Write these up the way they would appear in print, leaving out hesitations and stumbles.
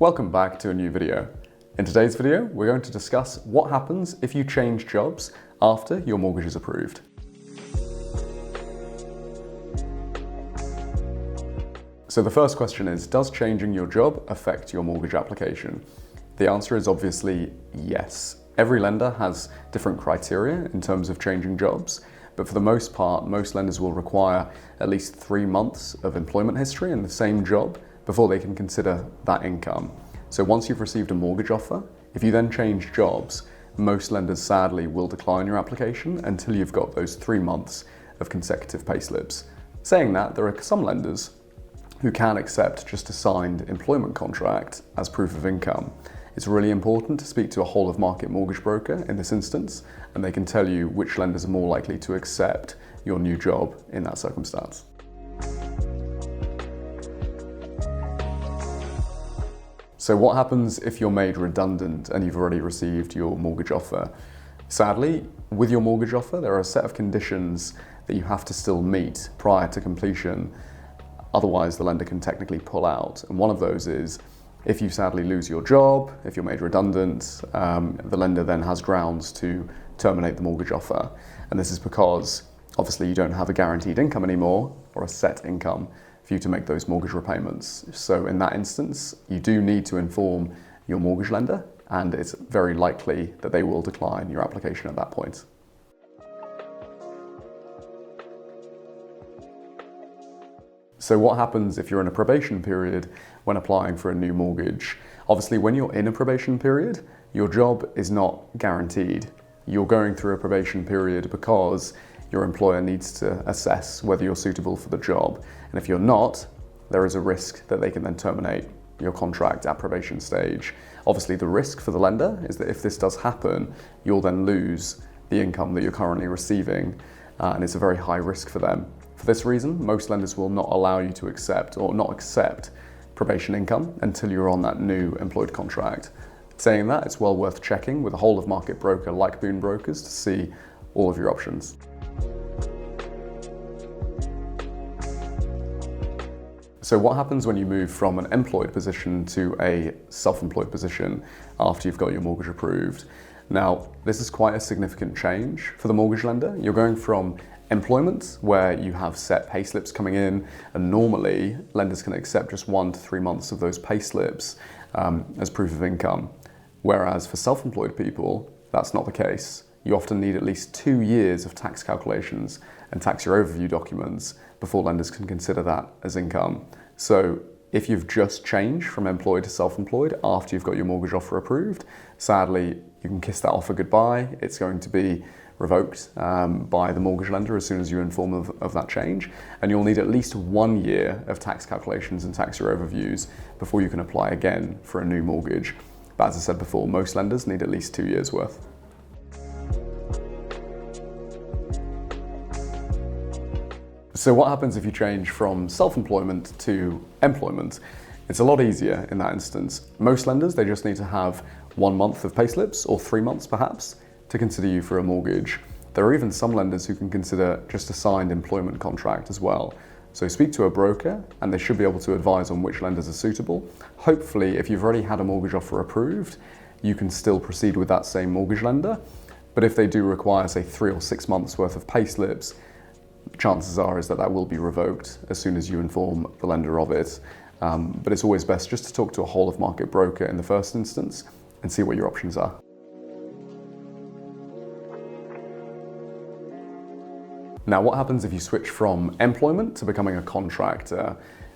Welcome back to a new video. In today's video, we're going to discuss what happens if you change jobs after your mortgage is approved. So the first question is, does changing your job affect your mortgage application? The answer is obviously yes. Every lender has different criteria in terms of changing jobs, but for the most part, most lenders will require at least 3 months of employment history in the same job before they can consider that income. So once you've received a mortgage offer, if you then change jobs, most lenders sadly will decline your application until you've got those 3 months of consecutive payslips. Saying that, there are some lenders who can accept just a signed employment contract as proof of income. It's really important to speak to a whole of market mortgage broker in this instance, and they can tell you which lenders are more likely to accept your new job in that circumstance. So what happens if you're made redundant and you've already received your mortgage offer? Sadly, with your mortgage offer, there are a set of conditions that you have to still meet prior to completion. Otherwise, the lender can technically pull out. And one of those is, if you sadly lose your job, if you're made redundant, the lender then has grounds to terminate the mortgage offer. And this is because, obviously, you don't have a guaranteed income anymore, or a set income, for you to make those mortgage repayments. So in that instance, you do need to inform your mortgage lender, and it's very likely that they will decline your application at that point. So what happens if you're in a probation period when applying for a new mortgage? Obviously, when you're in a probation period, your job is not guaranteed. You're going through a probation period because your employer needs to assess whether you're suitable for the job. And if you're not, there is a risk that they can then terminate your contract at probation stage. Obviously, the risk for the lender is that if this does happen, you'll then lose the income that you're currently receiving, and it's a very high risk for them. For this reason, most lenders will not allow you to accept or not accept probation income until you're on that new employed contract. Saying that, it's well worth checking with a whole of market broker like Boon brokers to see all of your options. So what happens when you move from an employed position to a self-employed position after you've got your mortgage approved? Now, this is quite a significant change for the mortgage lender. You're going from employment, where you have set payslips coming in, and normally lenders can accept just 1 to 3 months of those payslips as proof of income. Whereas for self-employed people, that's not the case. You often need at least 2 years of tax calculations and tax year overview documents before lenders can consider that as income. So if you've just changed from employed to self-employed after you've got your mortgage offer approved, sadly, you can kiss that offer goodbye. It's going to be revoked by the mortgage lender as soon as you inform of that change, and you'll need at least 1 year of tax calculations and tax year overviews before you can apply again for a new mortgage. But as I said before, most lenders need at least 2 years worth. So what happens if you change from self-employment to employment? It's a lot easier in that instance. Most lenders, they just need to have 1 month of payslips, or 3 months perhaps, to consider you for a mortgage. There are even some lenders who can consider just a signed employment contract as well. So speak to a broker and they should be able to advise on which lenders are suitable. Hopefully, if you've already had a mortgage offer approved, you can still proceed with that same mortgage lender. But if they do require, say, 3 or 6 months worth of payslips, chances are is that that will be revoked as soon as you inform the lender of it. But it's always best just to talk to a whole of market broker in the first instance and see what your options are. Now, what happens if you switch from employment to becoming a contractor?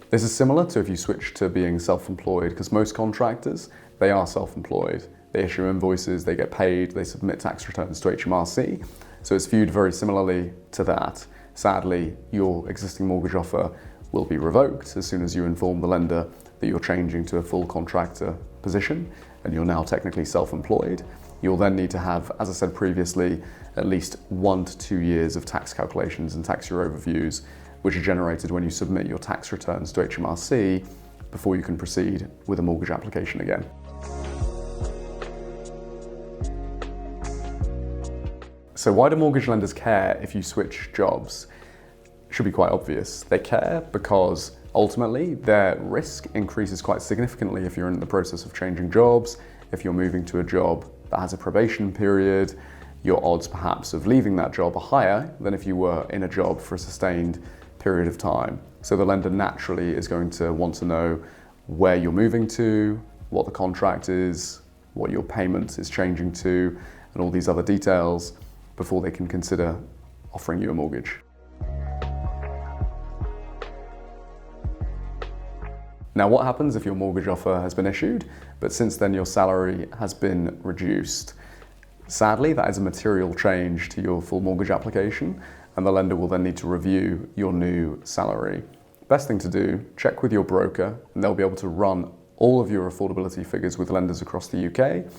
This is similar to if you switch to being self-employed, because most contractors, they are self-employed. They issue invoices, they get paid, they submit tax returns to HMRC. So it's viewed very similarly to that. Sadly, your existing mortgage offer will be revoked as soon as you inform the lender that you're changing to a full contractor position and you're now technically self-employed. You'll then need to have, as I said previously, at least 1 to 2 years of tax calculations and tax year overviews, which are generated when you submit your tax returns to HMRC before you can proceed with a mortgage application again. So why do mortgage lenders care if you switch jobs? should be quite obvious. They care because ultimately their risk increases quite significantly if you're in the process of changing jobs, if you're moving to a job that has a probation period. Your odds perhaps of leaving that job are higher than if you were in a job for a sustained period of time. So the lender naturally is going to want to know where you're moving to, what the contract is, what your payment is changing to, and all these other details before they can consider offering you a mortgage. Now, what happens if your mortgage offer has been issued, but since then your salary has been reduced? Sadly, that is a material change to your full mortgage application, and the lender will then need to review your new salary. Best thing to do, check with your broker, and they'll be able to run all of your affordability figures with lenders across the UK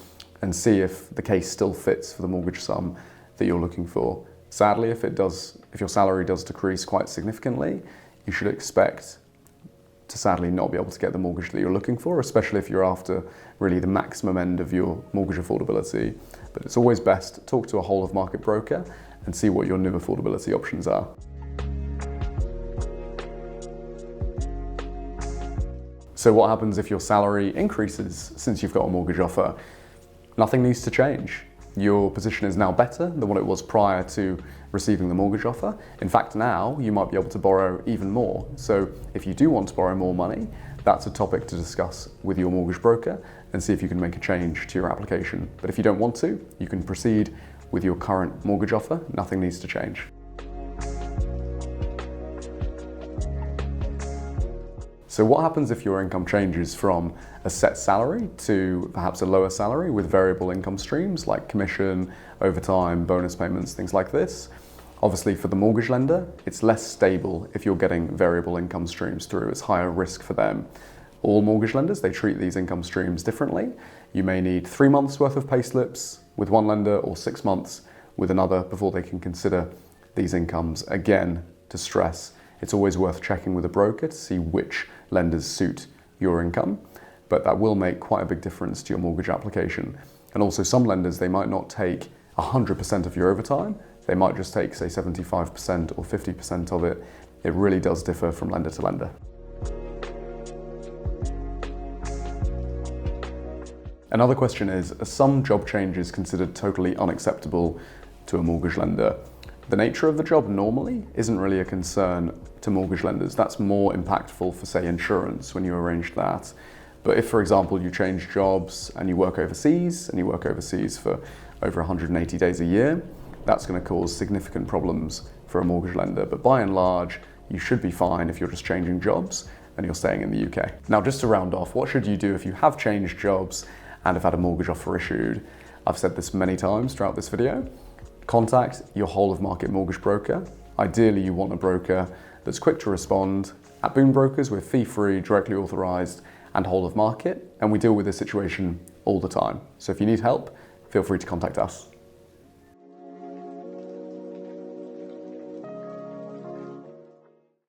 and see if the case still fits for the mortgage sum that you're looking for. Sadly, if your salary does decrease quite significantly, you should expect to sadly not be able to get the mortgage that you're looking for, especially if you're after really the maximum end of your mortgage affordability. But it's always best to talk to a whole of market broker and see what your new affordability options are. So what happens if your salary increases since you've got a mortgage offer? Nothing needs to change. Your position is now better than what it was prior to receiving the mortgage offer. In fact, now you might be able to borrow even more. So if you do want to borrow more money, that's a topic to discuss with your mortgage broker and see if you can make a change to your application. But if you don't want to, you can proceed with your current mortgage offer. Nothing needs to change. So what happens if your income changes from a set salary to perhaps a lower salary with variable income streams like commission, overtime, bonus payments, things like this? Obviously for the mortgage lender, it's less stable if you're getting variable income streams through. It's higher risk for them. All mortgage lenders, they treat these income streams differently. You may need 3 months worth of payslips with one lender or 6 months with another before they can consider these incomes. Again, to stress, it's always worth checking with a broker to see which lenders suit your income, but that will make quite a big difference to your mortgage application. And also some lenders, they might not take 100% of your overtime. They might just take, say, 75% or 50% of it. It really does differ from lender to lender. Another question is, are some job changes considered totally unacceptable to a mortgage lender? The nature of the job normally isn't really a concern to mortgage lenders. That's more impactful for, say, insurance when you arrange that. But if, for example, you change jobs and you work overseas for over 180 days a year, that's going to cause significant problems for a mortgage lender. But by and large, you should be fine if you're just changing jobs and you're staying in the UK. Now, just to round off, what should you do if you have changed jobs and have had a mortgage offer issued? I've said this many times throughout this video. Contact your whole of market mortgage broker. Ideally, you want a broker that's quick to respond. At Boon Brokers, we're fee-free, directly authorised and whole of market, and we deal with this situation all the time. So if you need help, feel free to contact us.